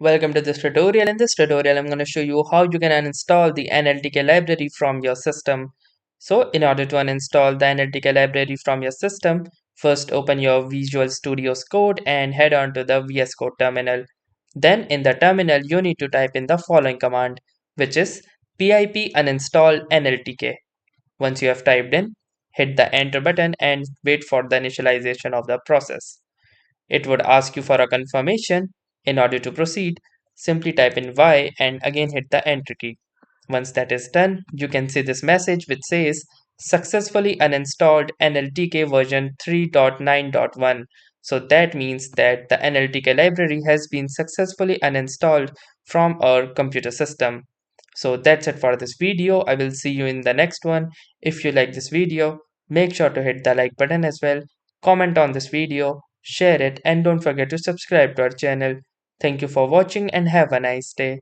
Welcome to this tutorial. In this tutorial, I'm going to show you how you can uninstall the NLTK library from your system. So in order to uninstall the NLTK library from your system, first open your Visual Studio's code and head on to the VS Code terminal. Then in the terminal, you need to type in the following command, which is pip uninstall NLTK. Once you have typed in, hit the enter button and wait for the initialization of the process. It would ask you for a confirmation. In order to proceed, simply type in Y and again hit the enter key. Once that is done, you can see this message which says successfully uninstalled NLTK version 3.9.1. So that means that the NLTK library has been successfully uninstalled from our computer system. So that's it for this video. I will see you in the next one. If you like this video, make sure to hit the like button as well. Comment on this video, share it, and don't forget to subscribe to our channel. Thank you for watching and have a nice day.